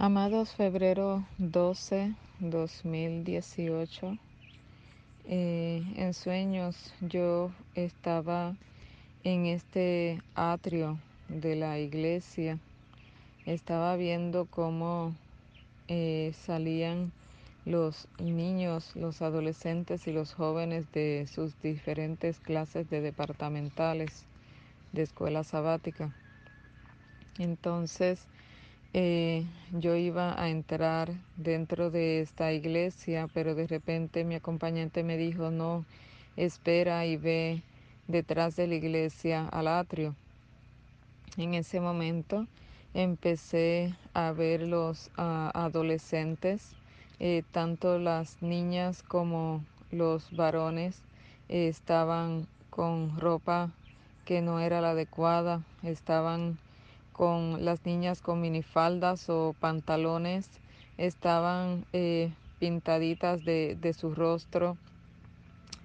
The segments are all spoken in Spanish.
Amados, febrero 12, 2018. En sueños yo estaba en este atrio de la iglesia. Estaba viendo cómo salían los niños, los adolescentes y los jóvenes de sus diferentes clases de departamentales de escuela sabática. Entonces, yo iba a entrar dentro de esta iglesia, pero de repente mi acompañante me dijo, no, espera y ve detrás de la iglesia al atrio. En ese momento empecé a ver los adolescentes, tanto las niñas como los varones estaban con ropa que no era la adecuada, estaban con las niñas con minifaldas o pantalones, estaban pintaditas de su rostro.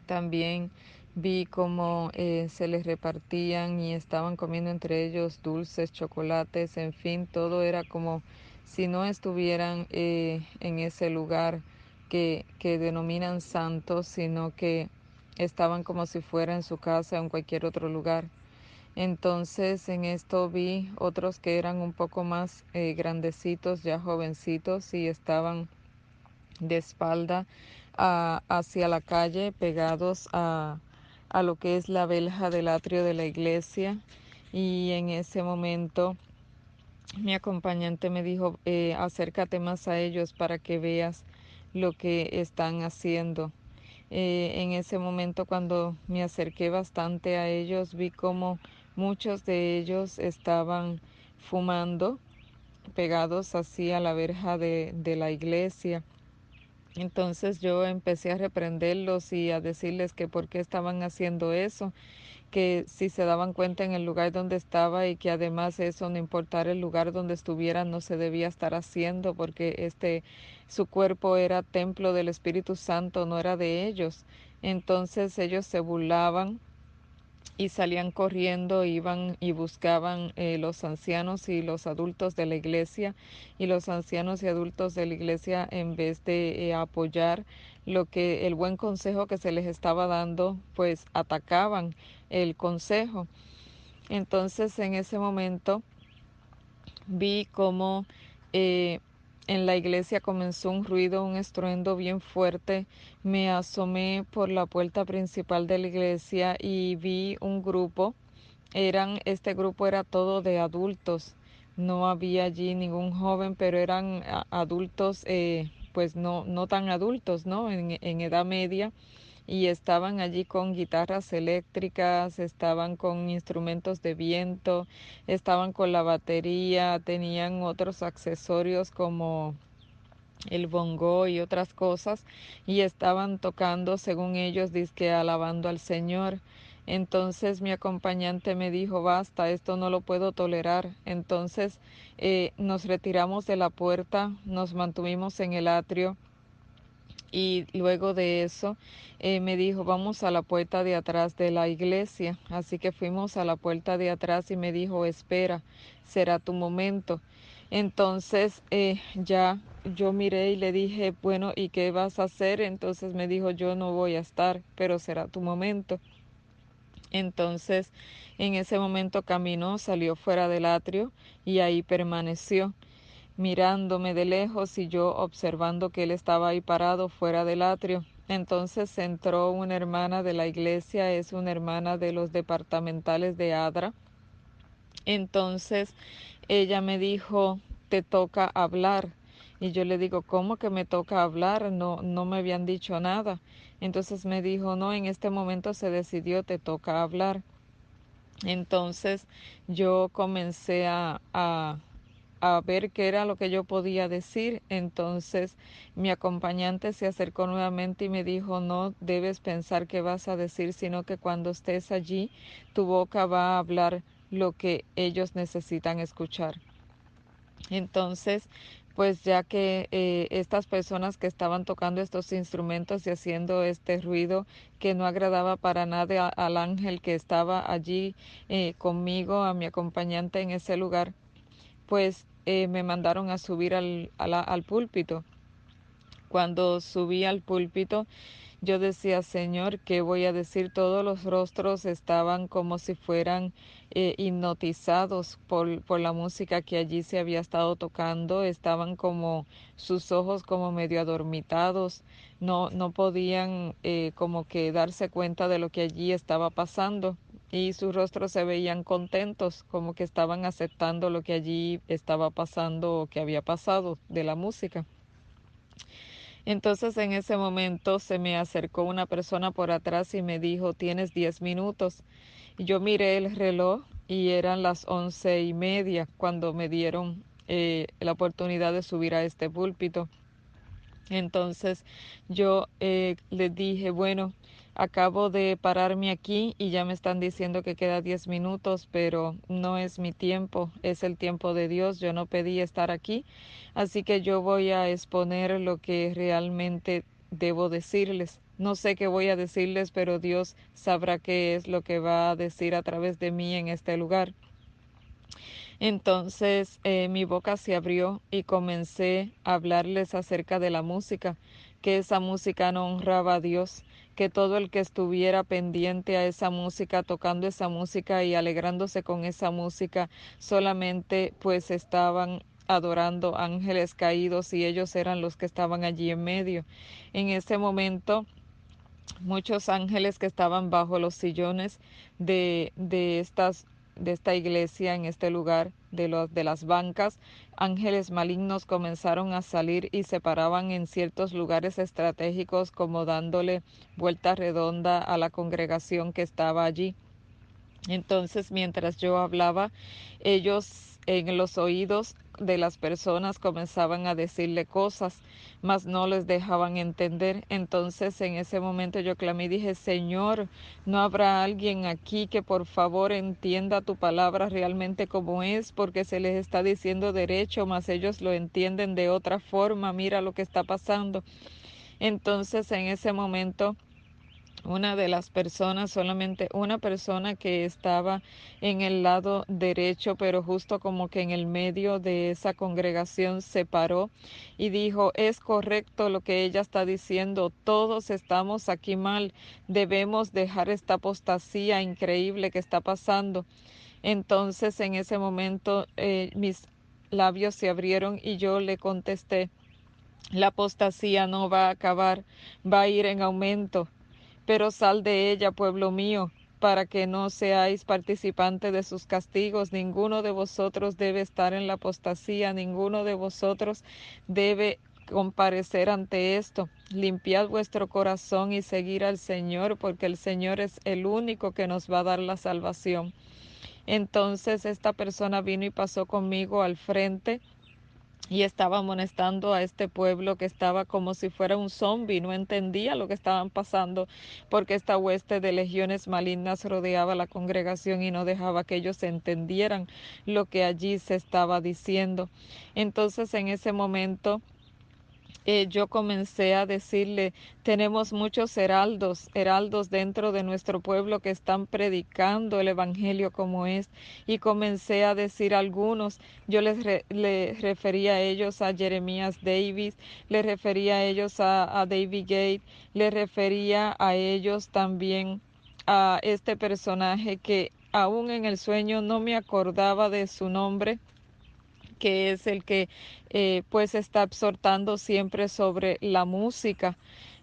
También vi cómo se les repartían y estaban comiendo entre ellos dulces, chocolates, en fin, todo era como si no estuvieran en ese lugar que denominan santos, sino que estaban como si fuera en su casa o en cualquier otro lugar. Entonces en esto vi otros que eran un poco más grandecitos, ya jovencitos, y estaban de espalda hacia la calle, pegados a lo que es la verja del atrio de la iglesia. Y en ese momento mi acompañante me dijo, acércate más a ellos para que veas lo que están haciendo. En ese momento, cuando me acerqué bastante a ellos, vi como muchos de ellos estaban fumando, pegados así a la verja de la iglesia. Entonces yo empecé a reprenderlos y a decirles que por qué estaban haciendo eso, que si se daban cuenta en el lugar donde estaba, y que además eso, no importara el lugar donde estuvieran, no se debía estar haciendo, porque su cuerpo era templo del Espíritu Santo, no era de ellos. Entonces ellos se burlaban y salían corriendo, iban y buscaban los ancianos y los adultos de la iglesia, y los ancianos y adultos de la iglesia, en vez de apoyar el buen consejo que se les estaba dando, pues atacaban el consejo. Entonces en ese momento vi cómo en la iglesia comenzó un ruido, un estruendo bien fuerte. Me asomé por la puerta principal de la iglesia y vi un grupo. Este grupo era todo de adultos. No había allí ningún joven, pero eran adultos, pues no tan adultos, ¿no? En edad media, y estaban allí con guitarras eléctricas, estaban con instrumentos de viento, estaban con la batería, tenían otros accesorios como el bongo y otras cosas, y estaban tocando, según ellos, dizque alabando al Señor. Entonces mi acompañante me dijo, basta, esto no lo puedo tolerar. Entonces nos retiramos de la puerta, nos mantuvimos en el atrio, y luego de eso me dijo, vamos a la puerta de atrás de la iglesia. Así que fuimos a la puerta de atrás y me dijo, espera, será tu momento. Entonces ya yo miré y le dije, bueno, ¿y qué vas a hacer? Entonces me dijo, yo no voy a estar, pero será tu momento. Entonces en ese momento caminó, salió fuera del atrio y ahí permaneció, mirándome de lejos, y yo observando que él estaba ahí parado fuera del atrio. Entonces entró una hermana de la iglesia, es una hermana de los departamentales de Adra. Entonces ella me dijo, te toca hablar. Y yo le digo, ¿cómo que me toca hablar? No me habían dicho nada. Entonces me dijo, no, en este momento se decidió, te toca hablar. Entonces yo comencé a ver qué era lo que yo podía decir. Entonces mi acompañante se acercó nuevamente y me dijo, no debes pensar que vas a decir, sino que cuando estés allí, tu boca va a hablar lo que ellos necesitan escuchar. Entonces, pues ya que estas personas que estaban tocando estos instrumentos y haciendo este ruido que no agradaba para nada al ángel que estaba allí conmigo, a mi acompañante en ese lugar, pues me mandaron a subir al púlpito. Cuando subí al púlpito, yo decía, Señor, ¿qué voy a decir? Todos los rostros estaban como si fueran hipnotizados por la música que allí se había estado tocando. Estaban como sus ojos como medio adormitados. No podían como que darse cuenta de lo que allí estaba pasando. Y sus rostros se veían contentos, como que estaban aceptando lo que allí estaba pasando o que había pasado de la música. Entonces en ese momento se me acercó una persona por atrás y me dijo, tienes 10 minutos. Y yo miré el reloj y eran las 11:30 cuando me dieron la oportunidad de subir a este púlpito. Entonces yo les dije, bueno, acabo de pararme aquí y ya me están diciendo que queda 10 minutos, pero no es mi tiempo, es el tiempo de Dios. Yo no pedí estar aquí, así que yo voy a exponer lo que realmente debo decirles. No sé qué voy a decirles, pero Dios sabrá qué es lo que va a decir a través de mí en este lugar. Entonces mi boca se abrió y comencé a hablarles acerca de la música, que esa música no honraba a Dios, que todo el que estuviera pendiente a esa música, tocando esa música y alegrándose con esa música, solamente pues estaban adorando ángeles caídos y ellos eran los que estaban allí en medio. En ese momento muchos ángeles que estaban bajo los sillones de esta iglesia en este lugar de las bancas, ángeles malignos comenzaron a salir y se paraban en ciertos lugares estratégicos como dándole vuelta redonda a la congregación que estaba allí. Entonces, mientras yo hablaba, ellos en los oídos de las personas comenzaban a decirle cosas, mas no les dejaban entender. Entonces, en ese momento yo clamé y dije, Señor, ¿no habrá alguien aquí que por favor entienda tu palabra realmente como es? Porque se les está diciendo derecho, mas ellos lo entienden de otra forma. Mira lo que está pasando. Entonces, en ese momento una de las personas, solamente una persona que estaba en el lado derecho, pero justo como que en el medio de esa congregación se paró y dijo, es correcto lo que ella está diciendo, todos estamos aquí mal, debemos dejar esta apostasía increíble que está pasando. Entonces en ese momento mis labios se abrieron y yo le contesté, la apostasía no va a acabar, va a ir en aumento, pero sal de ella, pueblo mío, para que no seáis participantes de sus castigos. Ninguno de vosotros debe estar en la apostasía, ninguno de vosotros debe comparecer ante esto. Limpiad vuestro corazón y seguir al Señor, porque el Señor es el único que nos va a dar la salvación. Entonces esta persona vino y pasó conmigo al frente y estaba amonestando a este pueblo que estaba como si fuera un zombi, no entendía lo que estaban pasando porque esta hueste de legiones malignas rodeaba la congregación y no dejaba que ellos entendieran lo que allí se estaba diciendo. Entonces en ese momento yo comencé a decirle, tenemos muchos heraldos dentro de nuestro pueblo que están predicando el Evangelio como es. Y comencé a decir algunos, yo le refería a ellos a Jeremías Davis, le refería a ellos a David Gate, le refería a ellos también a este personaje que aún en el sueño no me acordaba de su nombre, que es el que pues está exhortando siempre sobre la música.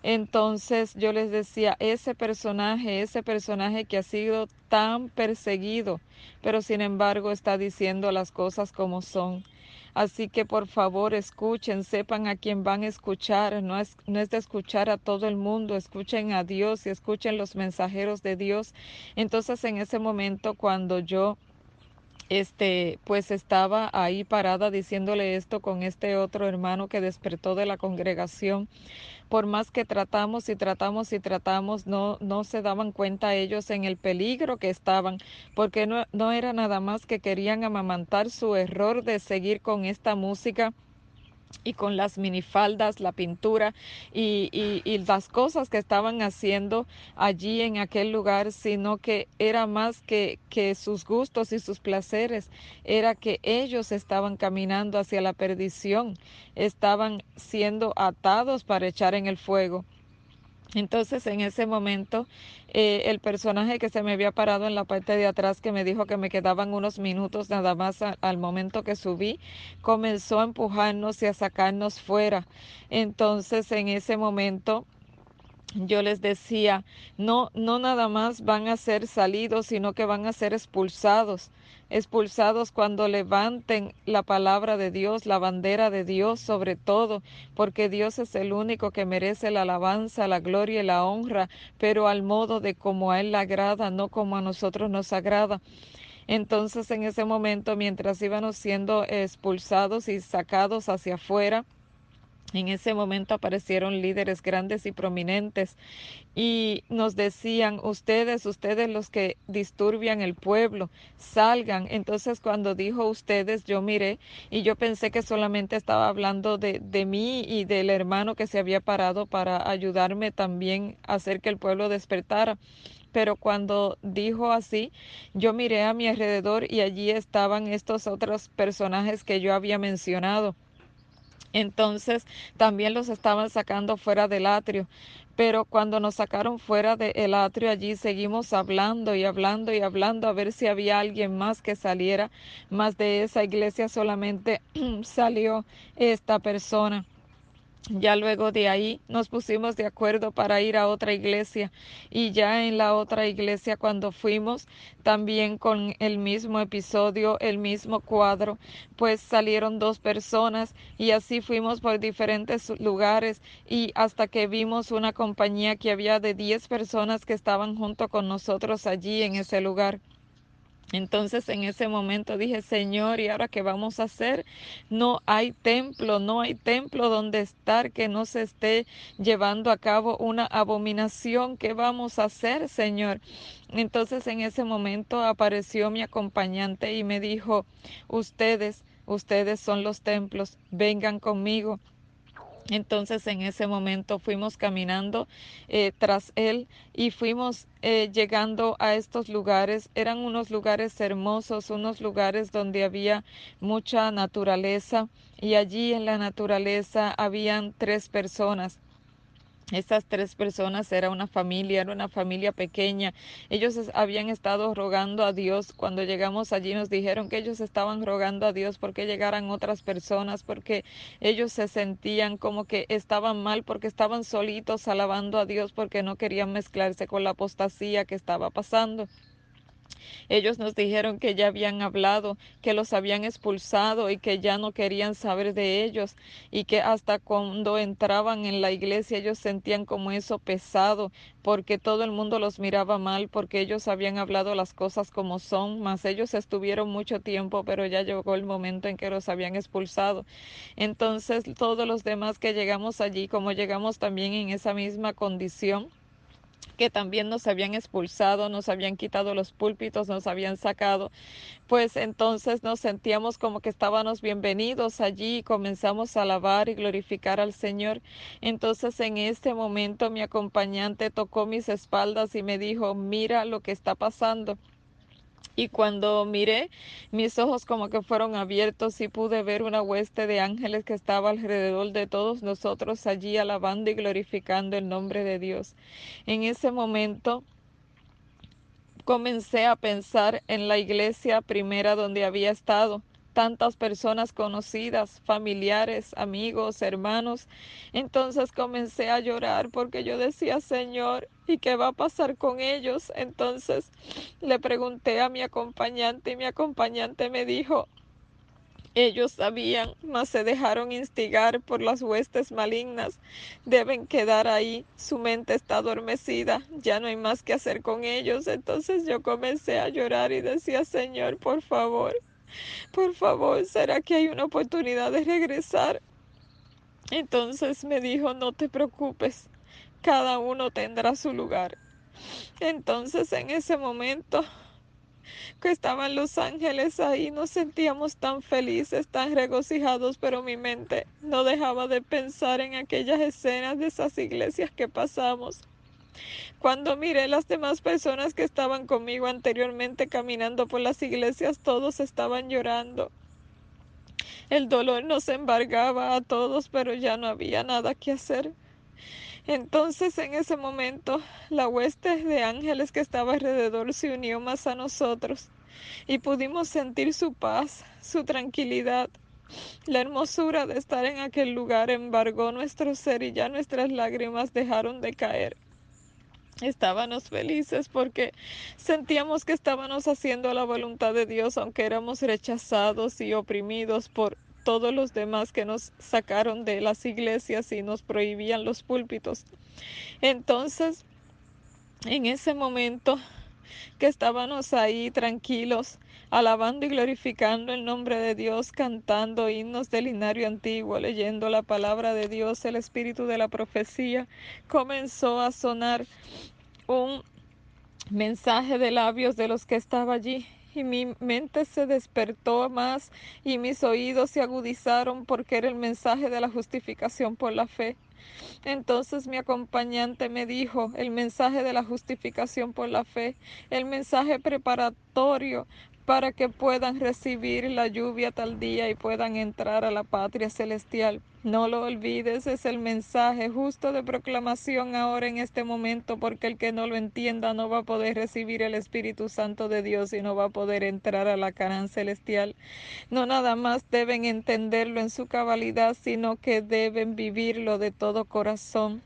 Entonces yo les decía, ese personaje que ha sido tan perseguido, pero sin embargo está diciendo las cosas como son. Así que por favor escuchen, sepan a quién van a escuchar, no es de escuchar a todo el mundo, escuchen a Dios y escuchen los mensajeros de Dios. Entonces en ese momento cuando yo pues estaba ahí parada diciéndole esto con este otro hermano que despertó de la congregación. Por más que tratamos y tratamos y tratamos, no se daban cuenta ellos en el peligro que estaban, porque no era nada más que querían amamantar su error de seguir con esta música y con las minifaldas, la pintura y las cosas que estaban haciendo allí en aquel lugar, sino que era más que sus gustos y sus placeres, era que ellos estaban caminando hacia la perdición, estaban siendo atados para echar en el fuego. Entonces en ese momento el personaje que se me había parado en la parte de atrás que me dijo que me quedaban unos minutos nada más al momento que subí, comenzó a empujarnos y a sacarnos fuera. Entonces en ese momento yo les decía, no, no nada más van a ser salidos, sino que van a ser expulsados. Expulsados cuando levanten la palabra de Dios, la bandera de Dios sobre todo, porque Dios es el único que merece la alabanza, la gloria y la honra, pero al modo de como a Él le agrada, no como a nosotros nos agrada. Entonces en ese momento, mientras íbamos siendo expulsados y sacados hacia afuera, en ese momento aparecieron líderes grandes y prominentes y nos decían, ustedes los que disturbian el pueblo, salgan. Entonces cuando dijo ustedes, yo miré y yo pensé que solamente estaba hablando de mí y del hermano que se había parado para ayudarme también a hacer que el pueblo despertara. Pero cuando dijo así, yo miré a mi alrededor y allí estaban estos otros personajes que yo había mencionado. Entonces también los estaban sacando fuera del atrio. Pero cuando nos sacaron fuera del atrio, allí seguimos hablando y hablando y hablando a ver si había alguien más que saliera. Más de esa iglesia solamente salió esta persona. Ya luego de ahí nos pusimos de acuerdo para ir a otra iglesia y ya en la otra iglesia cuando fuimos también con el mismo episodio, el mismo cuadro, pues salieron dos personas y así fuimos por diferentes lugares y hasta que vimos una compañía que había de 10 personas que estaban junto con nosotros allí en ese lugar. Entonces en ese momento dije, Señor, ¿y ahora qué vamos a hacer? No hay templo, no hay templo donde estar que no se esté llevando a cabo una abominación. ¿Qué vamos a hacer, Señor? Entonces en ese momento apareció mi acompañante y me dijo, ustedes son los templos, vengan conmigo. Entonces en ese momento fuimos caminando tras él y fuimos llegando a estos lugares. Eran unos lugares hermosos, unos lugares donde había mucha naturaleza y allí en la naturaleza habían tres personas. Estas tres personas era una familia pequeña. Ellos habían estado rogando a Dios. Cuando llegamos allí nos dijeron que ellos estaban rogando a Dios porque llegaran otras personas, porque ellos se sentían como que estaban mal, porque estaban solitos alabando a Dios, porque no querían mezclarse con la apostasía que estaba pasando. Ellos nos dijeron que ya habían hablado, que los habían expulsado y que ya no querían saber de ellos y que hasta cuando entraban en la iglesia ellos sentían como eso pesado porque todo el mundo los miraba mal porque ellos habían hablado las cosas como son, mas ellos estuvieron mucho tiempo, pero ya llegó el momento en que los habían expulsado. Entonces todos los demás que llegamos allí, como llegamos también en esa misma condición, que también nos habían expulsado, nos habían quitado los púlpitos, nos habían sacado, pues entonces nos sentíamos como que estábamos bienvenidos allí y comenzamos a alabar y glorificar al Señor. Entonces en este momento mi acompañante tocó mis espaldas y me dijo, mira lo que está pasando. Y cuando miré, mis ojos como que fueron abiertos y pude ver una hueste de ángeles que estaba alrededor de todos nosotros allí alabando y glorificando el nombre de Dios. En ese momento comencé a pensar en la iglesia primera donde había estado, tantas personas conocidas, familiares, amigos, hermanos. Entonces comencé a llorar porque yo decía, Señor, ¿y qué va a pasar con ellos? Entonces le pregunté a mi acompañante y mi acompañante me dijo, ellos sabían, mas se dejaron instigar por las huestes malignas. Deben quedar ahí. Su mente está adormecida. Ya no hay más que hacer con ellos. Entonces yo comencé a llorar y decía, Señor, por favor, ¿será que hay una oportunidad de regresar? Entonces me dijo, no te preocupes. Cada uno tendrá su lugar. Entonces en ese momento que estaban los ángeles ahí, nos sentíamos tan felices, tan regocijados, pero mi mente no dejaba de pensar en aquellas escenas de esas iglesias que pasamos. Cuando miré las demás personas que estaban conmigo anteriormente caminando por las iglesias, todos estaban llorando. El dolor nos embargaba a todos, pero ya no había nada que hacer. Entonces en ese momento la hueste de ángeles que estaba alrededor se unió más a nosotros y pudimos sentir su paz, su tranquilidad. La hermosura de estar en aquel lugar embargó nuestro ser y ya nuestras lágrimas dejaron de caer. Estábamos felices porque sentíamos que estábamos haciendo la voluntad de Dios, aunque éramos rechazados y oprimidos por todos los demás que nos sacaron de las iglesias y nos prohibían los púlpitos. Entonces, en ese momento que estábamos ahí tranquilos, alabando y glorificando el nombre de Dios, cantando himnos del linario antiguo, leyendo la palabra de Dios, el espíritu de la profecía, comenzó a sonar un mensaje de labios de los que estaba allí. Y mi mente se despertó más y mis oídos se agudizaron porque era el mensaje de la justificación por la fe. Entonces mi acompañante me dijo el mensaje de la justificación por la fe, el mensaje preparatorio para que puedan recibir la lluvia tal día y puedan entrar a la patria celestial. No lo olvides, es el mensaje justo de proclamación ahora en este momento, porque el que no lo entienda no va a poder recibir el Espíritu Santo de Dios y no va a poder entrar a la Canaán celestial. No nada más deben entenderlo en su cabalidad, sino que deben vivirlo de todo corazón.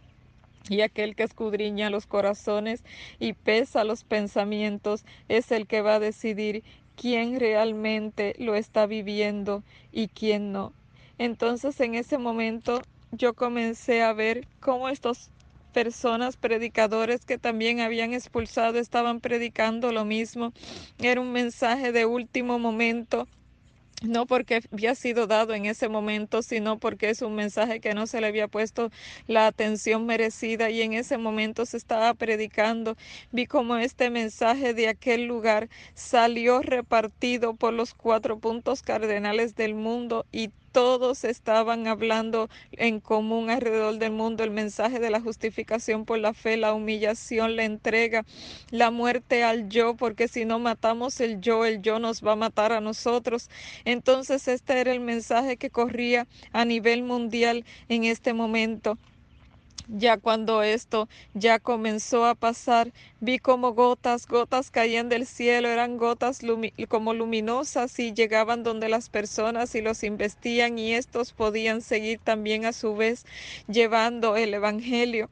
Y aquel que escudriña los corazones y pesa los pensamientos es el que va a decidir quién realmente lo está viviendo y quién no. Entonces en ese momento yo comencé a ver cómo estas personas, predicadores que también habían expulsado, estaban predicando lo mismo. Era un mensaje de último momento, no porque había sido dado en ese momento, sino porque es un mensaje que no se le había puesto la atención merecida y en ese momento se estaba predicando. Vi como este mensaje de aquel lugar salió repartido por los 4 puntos cardenales del mundo y todos estaban hablando en común alrededor del mundo el mensaje de la justificación por la fe, la humillación, la entrega, la muerte al yo, porque si no matamos el yo nos va a matar a nosotros. Entonces este era el mensaje que corría a nivel mundial en este momento. Ya cuando esto ya comenzó a pasar, vi como gotas caían del cielo, eran gotas como luminosas y llegaban donde las personas y los investían y estos podían seguir también a su vez llevando el evangelio.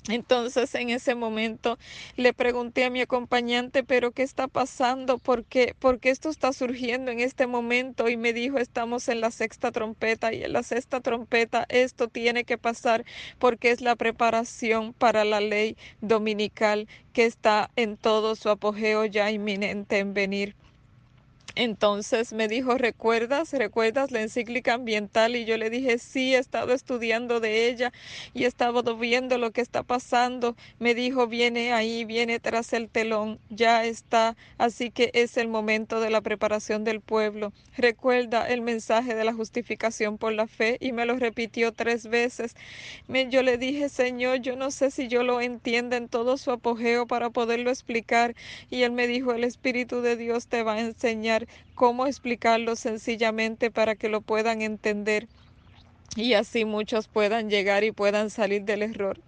Entonces en ese momento le pregunté a mi acompañante, pero ¿qué está pasando? ¿Por qué esto está surgiendo en este momento? Y me dijo, estamos en la sexta trompeta y en la sexta trompeta esto tiene que pasar porque es la preparación para la ley dominical que está en todo su apogeo ya inminente en venir. Entonces me dijo, ¿recuerdas la encíclica ambiental? Y yo le dije, sí, he estado estudiando de ella y he estado viendo lo que está pasando. Me dijo, viene ahí, viene tras el telón, ya está, así que es el momento de la preparación del pueblo. Recuerda el mensaje de la justificación por la fe y me lo repitió 3 veces. Yo le dije, Señor, yo no sé si yo lo entiendo en todo su apogeo para poderlo explicar. Y él me dijo, el Espíritu de Dios te va a enseñar cómo explicarlo sencillamente para que lo puedan entender y así muchos puedan llegar y puedan salir del error.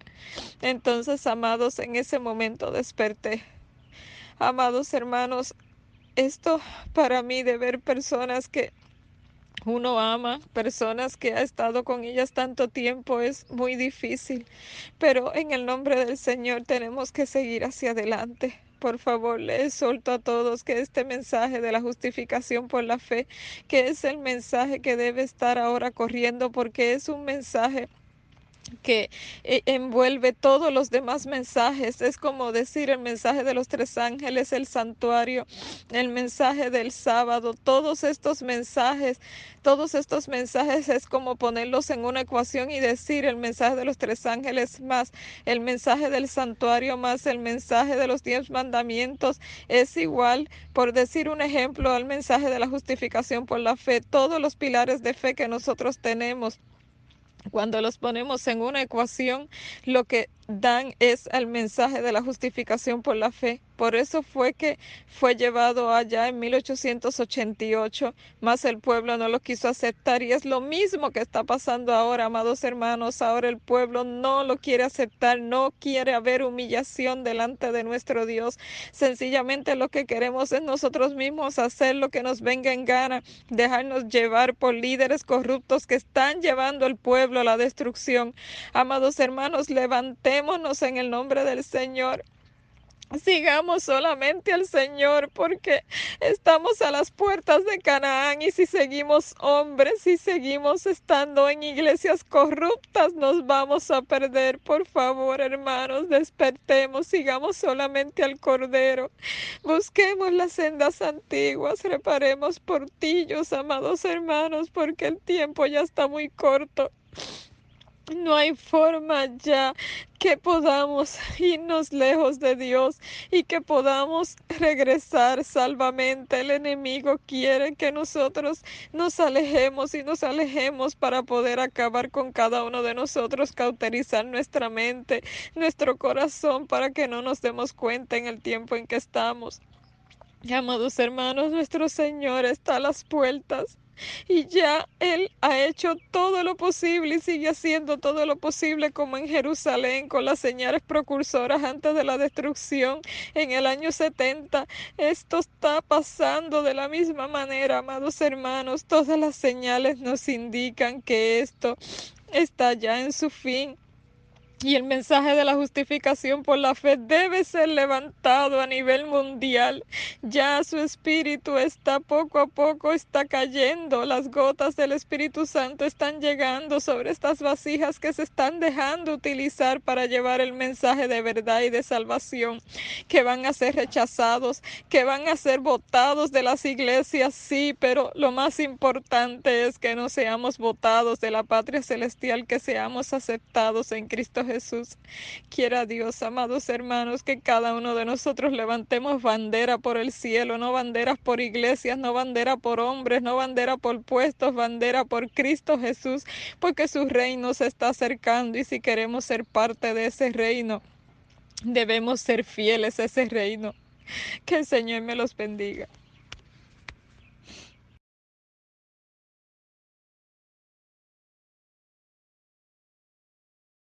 Entonces, amados, en ese momento desperté. Amados hermanos, esto para mí de ver personas que uno ama, personas que ha estado con ellas tanto tiempo, es muy difícil, pero en el nombre del Señor tenemos que seguir hacia adelante. Por favor, les exhorto a todos que este mensaje de la justificación por la fe, que es el mensaje que debe estar ahora corriendo, porque es un mensaje que envuelve todos los demás mensajes. Es como decir el mensaje de los tres ángeles, el santuario, el mensaje del sábado, todos estos mensajes es como ponerlos en una ecuación y decir el mensaje de los tres ángeles más el mensaje del santuario más el mensaje de los 10 mandamientos es igual, por decir un ejemplo, al mensaje de la justificación por la fe. Todos los pilares de fe que nosotros tenemos, cuando los ponemos en una ecuación, lo que dan es el mensaje de la justificación por la fe. Por eso fue que fue llevado allá en 1888, mas el pueblo no lo quiso aceptar. Y es lo mismo que está pasando ahora, amados hermanos. Ahora el pueblo no lo quiere aceptar, no quiere haber humillación delante de nuestro Dios. Sencillamente lo que queremos es nosotros mismos hacer lo que nos venga en gana, dejarnos llevar por líderes corruptos que están llevando al pueblo a la destrucción. Amados hermanos, levantémonos en el nombre del Señor. Sigamos solamente al Señor, porque estamos a las puertas de Canaán, y si seguimos hombres, si seguimos estando en iglesias corruptas, nos vamos a perder. Por favor, hermanos, despertemos, sigamos solamente al Cordero, busquemos las sendas antiguas, reparemos portillos, amados hermanos, porque el tiempo ya está muy corto. No hay forma ya que podamos irnos lejos de Dios y que podamos regresar salvamente. El enemigo quiere que nosotros nos alejemos y nos alejemos para poder acabar con cada uno de nosotros, cauterizar nuestra mente, nuestro corazón, para que no nos demos cuenta en el tiempo en que estamos. Amados hermanos, nuestro Señor está a las puertas y ya Él ha hecho todo lo posible y sigue haciendo todo lo posible, como en Jerusalén con las señales precursoras antes de la destrucción en el año 70. Esto está pasando de la misma manera, amados hermanos. Todas las señales nos indican que esto está ya en su fin. Y el mensaje de la justificación por la fe debe ser levantado a nivel mundial. Ya su espíritu está poco a poco, está cayendo. Las gotas del Espíritu Santo están llegando sobre estas vasijas que se están dejando utilizar para llevar el mensaje de verdad y de salvación, que van a ser rechazados, que van a ser botados de las iglesias, sí, pero lo más importante es que no seamos botados de la patria celestial, que seamos aceptados en Cristo Jesús. Quiera Dios, amados hermanos, que cada uno de nosotros levantemos bandera por el cielo, no banderas por iglesias, no bandera por hombres, no bandera por puestos, bandera por Cristo Jesús, porque su reino se está acercando, y si queremos ser parte de ese reino, debemos ser fieles a ese reino. Que el Señor me los bendiga.